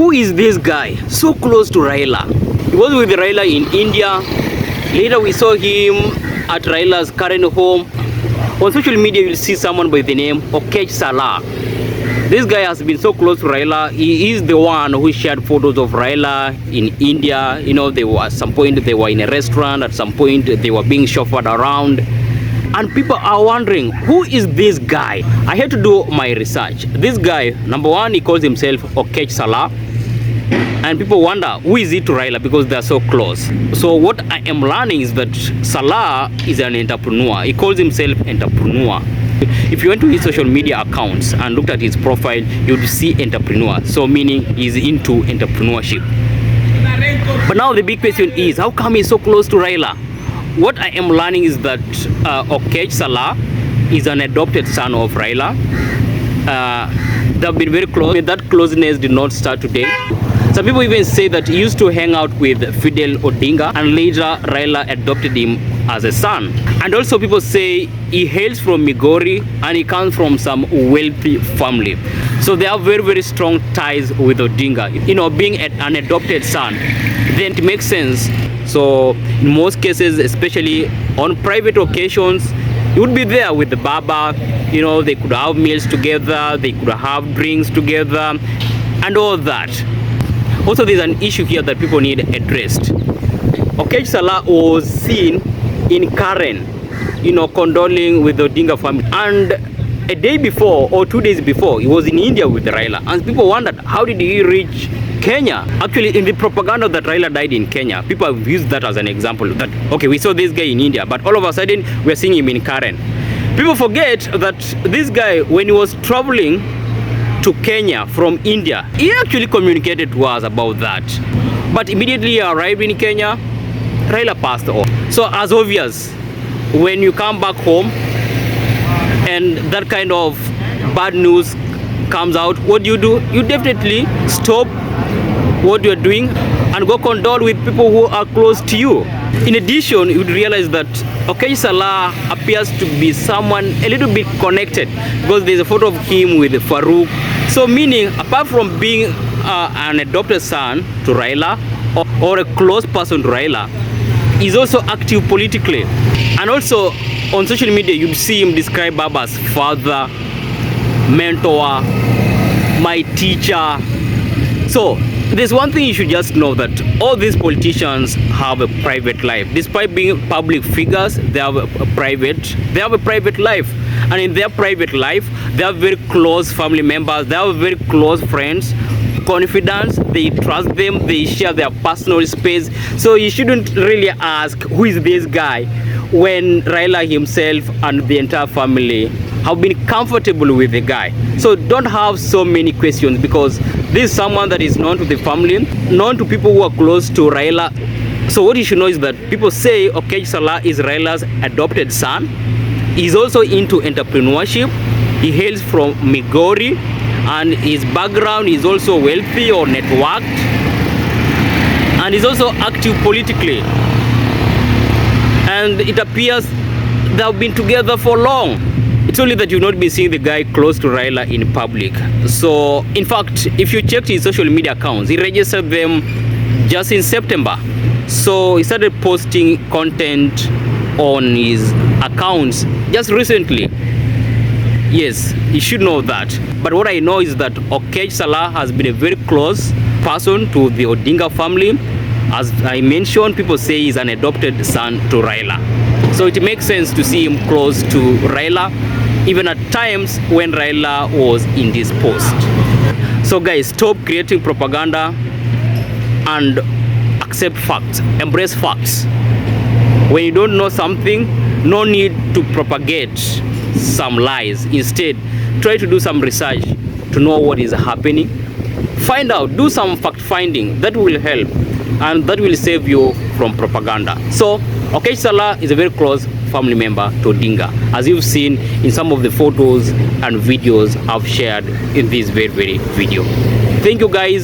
Who is this guy so close to Raila? He was with Raila in India. Later we saw him at Raila's current home. On social media you'll see someone by the name of Salah. This guy has been so close to Raila. He is the one who shared photos of Raila in India. You know, they were at some point they were in a restaurant, at some point they were being chauffeured around. And people are wondering, who is this guy? I had to do my research. This guy, number one, he calls himself Salah. And people wonder, who is he to Raila, because they are so close. So what I am learning is that Salah is an entrepreneur. He calls himself entrepreneur. If you went to his social media accounts and looked at his profile, you would see entrepreneur. So meaning he's into entrepreneurship. But now the big question is, how come he's so close to Raila? What I am learning is that Salah is an adopted son of Raila. They have been very close. That closeness did not start today. Some people even say that he used to hang out with Fidel Odinga, and later Raila adopted him as a son. And also people say he hails from Migori and he comes from some wealthy family. So they have very, very strong ties with Odinga. You know, being an adopted son, then it makes sense. So in most cases, especially on private occasions, he would be there with the Baba. You know, they could have meals together, they could have drinks together, and all that. Also, there's an issue here that people need addressed. Salah was seen in Karen, you know, condoling with the Odinga family. And a day before or 2 days before, he was in India with Raila. And people wondered, how did he reach Kenya? Actually, in the propaganda that Raila died in Kenya, people have used that as an example. That, okay, we saw this guy in India, but all of a sudden, we're seeing him in Karen. People forget that this guy, when he was traveling to Kenya from India, he actually communicated to us about that. But immediately he arrived in Kenya, Raila passed on. So as obvious, when you come back home and that kind of bad news comes out, what do? You definitely stop what you're doing and go condole with people who are close to you. In addition, you would realize that Salah appears to be someone a little bit connected, because there's a photo of him with Farouk. So meaning, apart from being an adopted son to Raila or a close person to Raila, he's also active politically. And also on social media, you see him describe Baba as father, mentor, my teacher. So there's one thing you should just know, that all these politicians have a private life. Despite being public figures, they have a private life. And in their private life, they have very close family members, they have very close friends, confidence, they trust them, they share their personal space. So you shouldn't really ask, who is this guy, when Raila himself and the entire family have been comfortable with the guy. So don't have so many questions, because this is someone that is known to the family, known to people who are close to Raila. So what you should know is that people say Salah is Raila's adopted son. He's also into entrepreneurship. He hails from Migori, and his background is also wealthy or networked, and he's also active politically. And it appears they have been together for long. It's only that you've not been seeing the guy close to Raila in public. So, in fact, if you checked his social media accounts, he registered them just in September. So he started posting content on his accounts just recently. Yes, you should know that. But what I know is that Salah has been a very close person to the Odinga family. As I mentioned, people say he's an adopted son to Raila. So it makes sense to see him close to Raila, even at times when Raila was indisposed. So guys, stop creating propaganda and accept facts, embrace facts. When you don't know something, no need to propagate some lies. Instead, try to do some research to know what is happening. Find out, do some fact finding. That will help, and that will save you from propaganda. So Salah is a very close family member to Odinga, as you've seen in some of the photos and videos I've shared in this very video. Thank you guys.